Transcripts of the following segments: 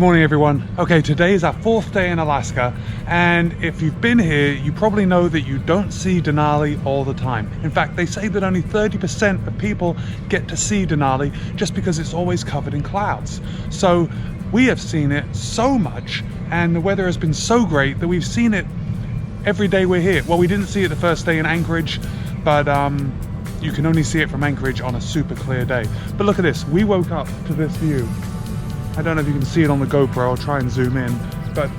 morning everyone. Okay, today is our 4th day in Alaska, and if you've been here, you probably know that you don't see Denali all the time. In fact, they say that only 30% of people get to see Denali just because it's always covered in clouds. So we have seen it so much, and the weather has been so great that we've seen it every day we're here. Well, we didn't see it the first day in Anchorage, but you can only see it from Anchorage on a super clear day. But look at this, we woke up to this view. I don't know if you can see it on the GoPro, I'll try and zoom in, but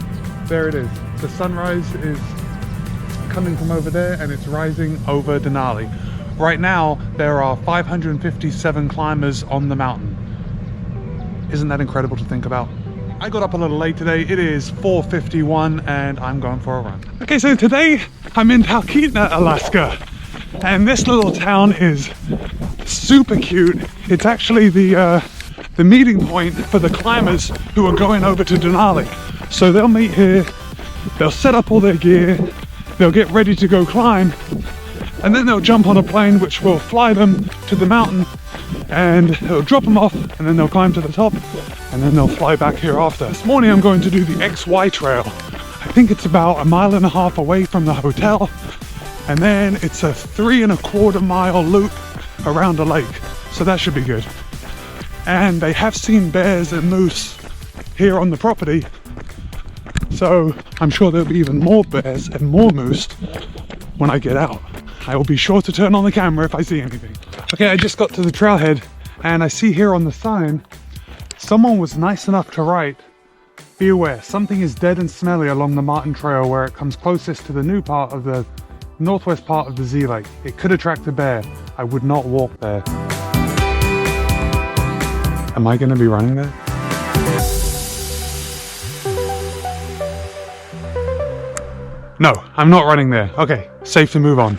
there it is. The sunrise is coming from over there and it's rising over Denali. Right now, there are 557 climbers on the mountain. Isn't that incredible to think about? I got up a little late today. It is 4:51 and I'm going for a run. Okay, so today I'm in Talkeetna, Alaska. And this little town is super cute. It's actually the meeting point for the climbers who are going over to Denali. So they'll meet here, they'll set up all their gear, they'll get ready to go climb, and then they'll jump on a plane which will fly them to the mountain, and it'll drop them off, and then they'll climb to the top, and then they'll fly back here after. This morning I'm going to do the XY trail. I think it's about 1.5 miles away from the hotel, and then it's a 3¼ mile loop around a lake, so that should be good. And they have seen bears and moose here on the property, so I'm sure there'll be even more bears and more moose when I get out. I will be sure to turn on the camera if I see anything. Okay, I just got to the trailhead and I see here on the sign someone was nice enough to write, "Be aware, something is dead and smelly along the Martin Trail where it comes closest to the new part of the northwest part of the Z Lake. It could attract a bear. I would not walk there." Am I going to be running there? No, I'm not running there. Okay, safe to move on.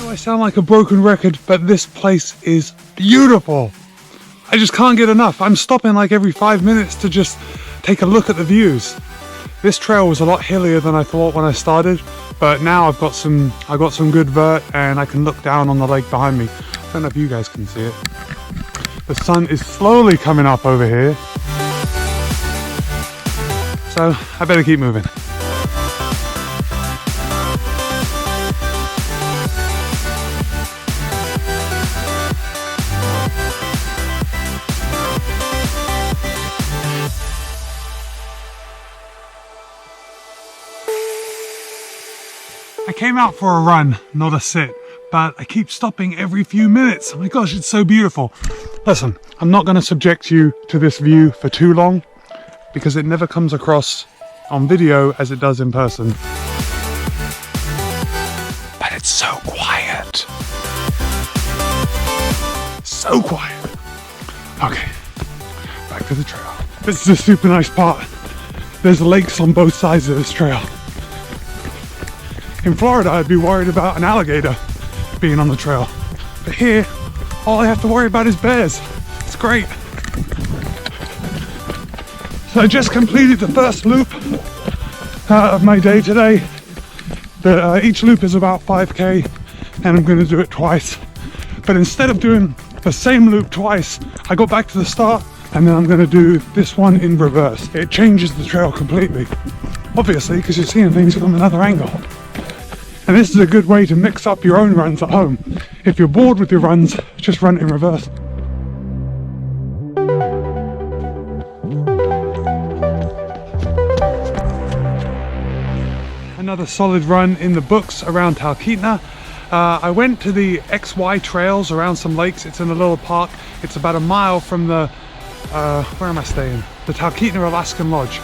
I sound like a broken record, but this place is beautiful. I just can't get enough. I'm stopping like every 5 minutes to just take a look at the views. This trail was a lot hillier than I thought when I started, but now I've got some good vert and I can look down on the lake behind me. I don't know if you guys can see it. The sun is slowly coming up over here, so I better keep moving. I came out for a run, not a sit, but I keep stopping every few minutes. Oh my gosh, it's so beautiful. Listen, I'm not going to subject you to this view for too long because it never comes across on video as it does in person. But it's so quiet. So quiet. Okay, back to the trail. This is a super nice part. There's lakes on both sides of this trail. In Florida, I'd be worried about an alligator being on the trail. But here, all I have to worry about is bears. It's great. So I just completed the first loop of my day today. Each loop is about 5K, and I'm going to do it twice. But instead of doing the same loop twice, I go back to the start, and then I'm going to do this one in reverse. It changes the trail completely. Obviously, because you're seeing things from another angle. And this is a good way to mix up your own runs at home. If you're bored with your runs, just run it in reverse. Another solid run in the books around Talkeetna. I went to the XY trails around some lakes. It's in a little park. It's about 1 mile from the, where am I staying? The Talkeetna Alaskan Lodge.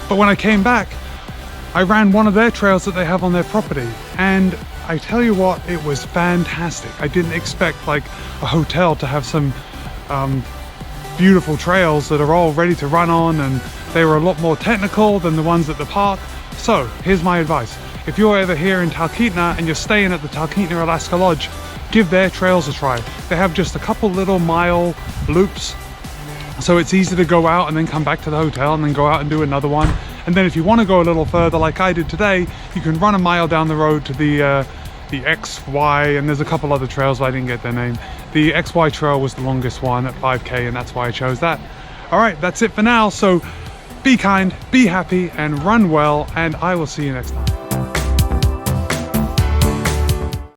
But when I came back, I ran one of their trails that they have on their property, and I tell you what, it was fantastic. I didn't expect like a hotel to have some beautiful trails that are all ready to run on, and they were a lot more technical than the ones at the park. So here's my advice. If you're ever here in Talkeetna and you're staying at the Talkeetna Alaska Lodge, give their trails a try. They have just a couple little mile loops, so it's easy to go out and then come back to the hotel and then go out and do another one. And then if you want to go a little further like I did today, you can run 1 mile down the road to the the XY, and there's a couple other trails, but I didn't get their name. The XY trail was the longest one at 5K, and that's why I chose that. All right, that's it for now. So be kind, be happy, and run well, and I will see you next time.